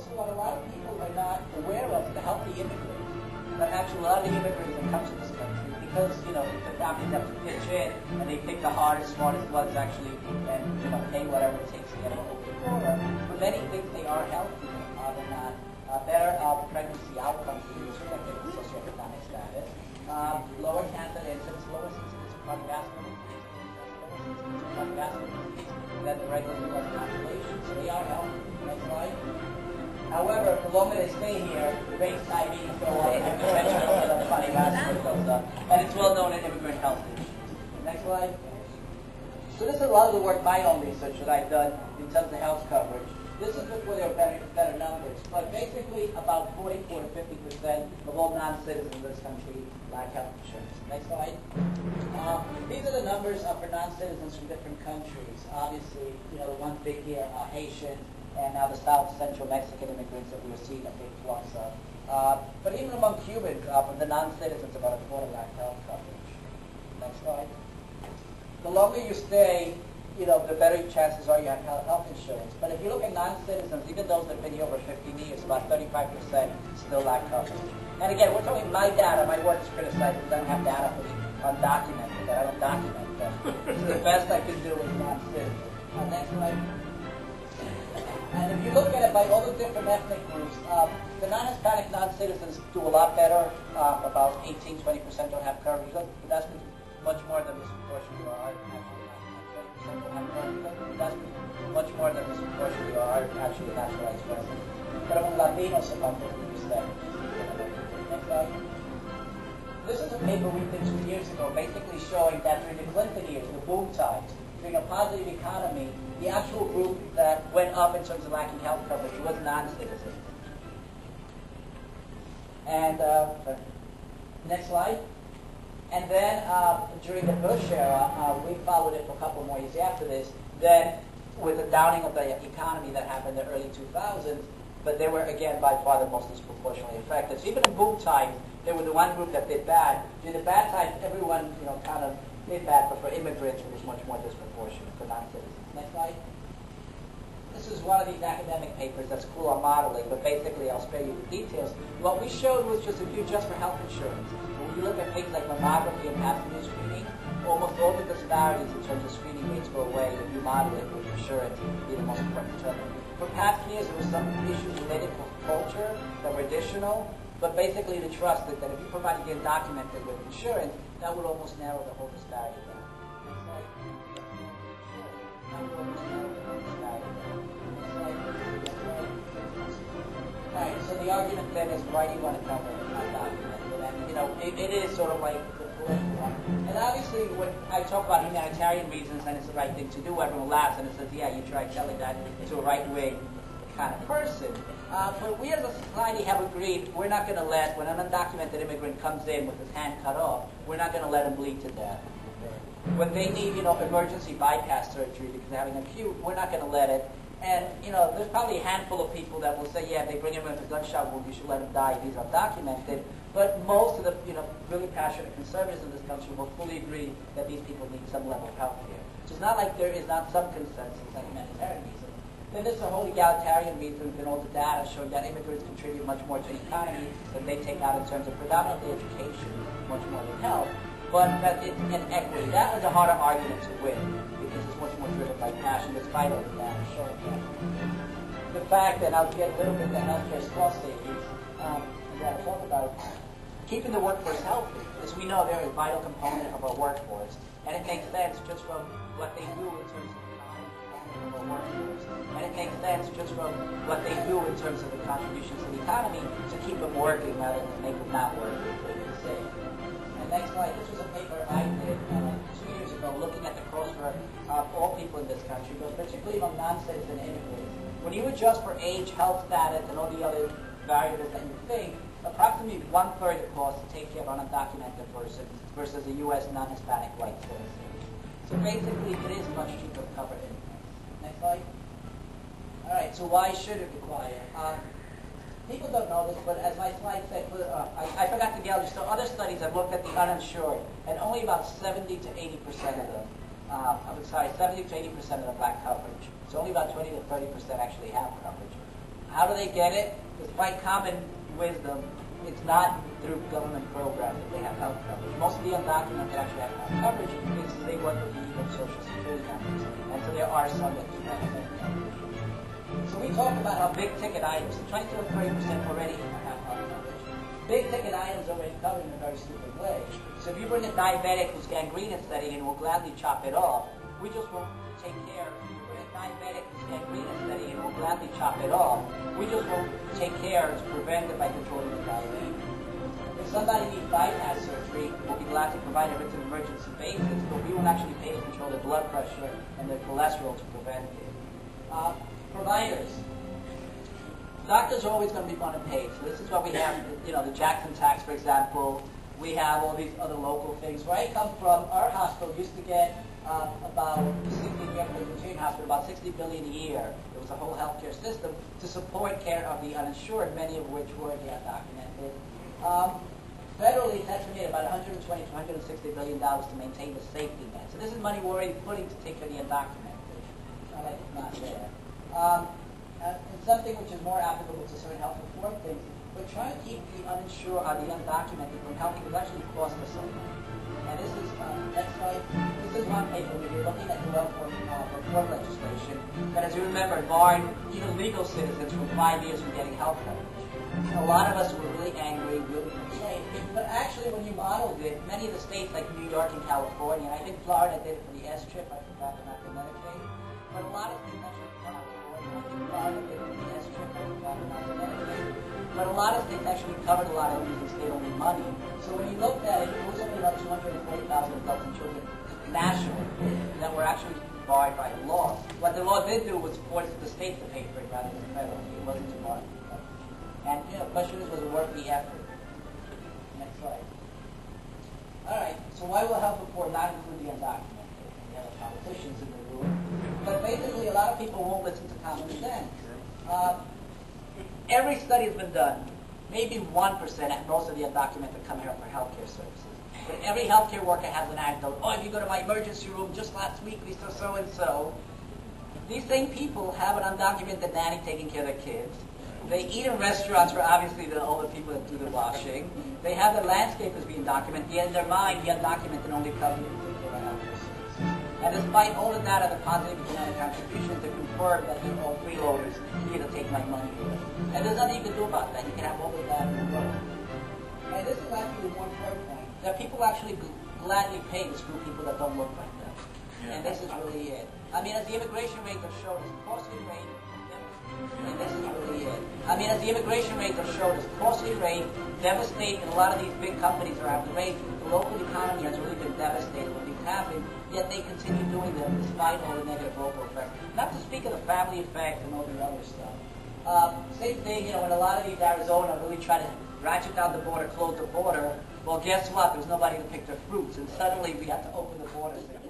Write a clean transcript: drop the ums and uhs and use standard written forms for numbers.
also what a lot of people are not aware of, the healthy immigrants. But actually, a lot of the immigrants that come to this country, because, you know, the families have to pitch in, and they pick the hardest, smartest ones actually, and, you know, pay whatever it takes to get them over the border. For many things, they are healthier. They're not better pregnancy outcomes due to respective socioeconomic status, lower cancer incidence, lower incidence of cardiovascular disease than the regular U.S. population. So they are healthy. Next slide. However, the longer they stay here, the rates of diabetes go up, and the cardiovascular goes up, and it's well known in immigrant health issues. Next slide. So this is a lot of the work, my own research that I've done in terms of health coverage. This is where there are better numbers, but basically about 44 to 50% of all non-citizens in this country lack health insurance. Next slide. These are the numbers for non-citizens from different countries. Obviously, you know, the one big here, Haitian, and now the South Central Mexican immigrants that we were seeing a big flux of. But even among Cubans, from the non-citizens, about a quarter lack health coverage. Next slide. The longer you stay, you know, the better chances are you have health insurance. But if you look at non-citizens, even those that have been here over 15 years, about 35% still lack coverage. And again, we're talking my data. My work is criticized because I don't have data for the undocumented, but I don't document them. So the best I can do is non-citizens. Next slide. And if you look at it by all the different ethnic groups, the non-Hispanic non-citizens do a lot better. About 18-20% don't have coverage. But that's much more than this proportion we are. That's much more than this proportion we are actually naturalized residents. But among Latinos, about 50%. Next slide. This is a paper we did 2 years ago, basically showing that during the Clinton years, the boom times, during a positive economy, the actual group that went up in terms of lacking health coverage was non-citizens. And next slide. And then during the Bush era, we followed it for a couple more years after this. Then with the downing of the economy that happened in the early 2000s, but they were, again, by far the most disproportionately affected. So even in boom times, they were the one group that did bad. During the bad times, everyone, you know, kind of did bad, but for immigrants, it was much more disproportionate for non-citizens. Next slide. This is one of these academic papers that's cool on modeling, but basically I'll spare you the details. What we showed was just if you adjust for health insurance, when you look at things like mammography and pathogen screening, almost all the disparities in terms of screening rates go away if you model it with insurance, be the most important determinant. For past years, there were some issues related to culture that were additional, but basically the trust that if you provide it documented with insurance, that would almost narrow the whole disparity down. That would almost narrow the whole disparity down. Alright, so the argument then is why do you want to cover it undocumented? And, you know, it is sort of like the political one. And obviously, when I talk about humanitarian reasons and it's the right thing to do, everyone laughs and it says, yeah, you try telling that to a right-wing kind of person. But we as a society have agreed we're not going to let, when an undocumented immigrant comes in with his hand cut off, we're not going to let him bleed to death. When they need, you know, emergency bypass surgery because they're having acute, we're not going to let it. And, you know, there's probably a handful of people that will say, yeah, if they bring him in with a gunshot wound, you should let him die if he's undocumented. But most of the, you know, really passionate conservatives in this country will fully agree that these people need some level of health care. So it's not like there is not some consensus on humanitarian reasons. Then there's a whole egalitarian reason and all the data showing that immigrants contribute much more to the economy than they take out in terms of predominantly education, much more than health. But that it's inequity. That was a harder argument to win because it's much more driven by passion, despite all the data showing that. The fact that I'll get a little bit of the healthcare cost savings, I'm going to talk about keeping the workforce healthy. As we know, they're a vital component of our workforce, and it makes sense just from what they do in terms of the workforce. And it makes sense just from what they do in terms of the contributions to the economy to keep them working rather than make them not working for the sake. And next slide, this was a paper I did 2 years ago looking at the cost for all people in this country, but particularly among non-citizen immigrants. When you adjust for age, health status, and all the other variables that you think, approximately 1/3 the cost to take care of an undocumented person versus a U.S. non-Hispanic white citizen. So basically, it is much cheaper to cover it. Next slide. All right, so why should it require? People don't know this, but as my slide said, I forgot to tell you, so other studies have looked at the uninsured, and only about 70 to 80% of them, 70 to 80% of them lack coverage. So only about 20 to 30% actually have coverage. How do they get it? Despite common wisdom, it's not through government programs that they have health coverage. Most of the undocumented actually have health coverage because they work with the even Social Security numbers. And so there are some that do not have health coverage. So we talked about how big ticket items, 20 to 30% already have health coverage. Big ticket items are already covered in a very stupid way. So if you bring a diabetic whose gangrene is setting in, we'll gladly chop it off. We just won't take care. If you bring a diabetic whose gangrene is setting in, we'll gladly chop it off. We just won't take care to prevent it by controlling the diabetes. If somebody needs bypass surgery, we'll be glad to provide it on an emergency basis, but we won't actually pay to control their blood pressure and their cholesterol to prevent it. Providers. Doctors are always going to be underpaid. So this is what we have, the Jackson tax, for example. We have all these other local things. Where I come from, our hospital used to get about $60 billion a year. It was a whole healthcare system to support care of the uninsured, many of which were undocumented. Federally, it's estimated about $120 to $160 billion to maintain the safety net. So this is money we're already putting to take care of the undocumented. It's not there. And something which is more applicable to certain health reform things, but trying to keep the uninsured or the undocumented from healthcare will actually cost us some money. And this is next slide. This is one paper where you're looking at the welfare reform legislation that, as you remember, barred even legal citizens from 5 years from getting health coverage. A lot of us were really angry, really complained. But actually, when you modeled it, many of the states like New York and California, and I think Florida did it for the S chip, I forgot about the Medicaid, but a lot of states actually covered Florida did it for the S chip, I forgot about the Medicaid. But a lot of states actually covered a lot of reasons they don't need money. So when you looked at it, it was only about 240,000 adults and children nationally that were actually barred by the law. What the law did do was force the states to pay for it rather than federally. It wasn't too hard. And the question is, was it worth the effort? Next slide. All right. So why will health reform not include the undocumented? We have politicians in the room, but basically, a lot of people won't listen to common sense. Every study has been done. Maybe 1% at most of the undocumented come here for healthcare services. But every healthcare worker has an anecdote. Oh, if you go to my emergency room, just last week we saw so-and-so. These same people have an undocumented nanny taking care of their kids. They eat in restaurants where obviously the older people that do the washing. They have their landscapers being documented. Yet in their mind, the undocumented only come for healthcare services. And despite all of that, the positive economic contributions, they confirm that they're all freeloaders here to take my money away. And there's nothing you can do about that. You can have all of that in the world. And this is actually one third point, that people actually gladly pay to screw people that don't look like them. Yeah. And this is really it. I mean, as the immigration rates have shown, it's costly rate. And this is really it. I mean, as the immigration rates have shown, it's costly rate, devastating, and a lot of these big companies are out the rate. The local economy has really been devastated when these happen, yet they continue doing them despite all the negative local effects. Not to speak of the family effect and all the other stuff. Same thing, when a lot of these Arizona really try to ratchet down the border, close the border, well, guess what? There's nobody to pick their fruits, and suddenly we have to open the borders again.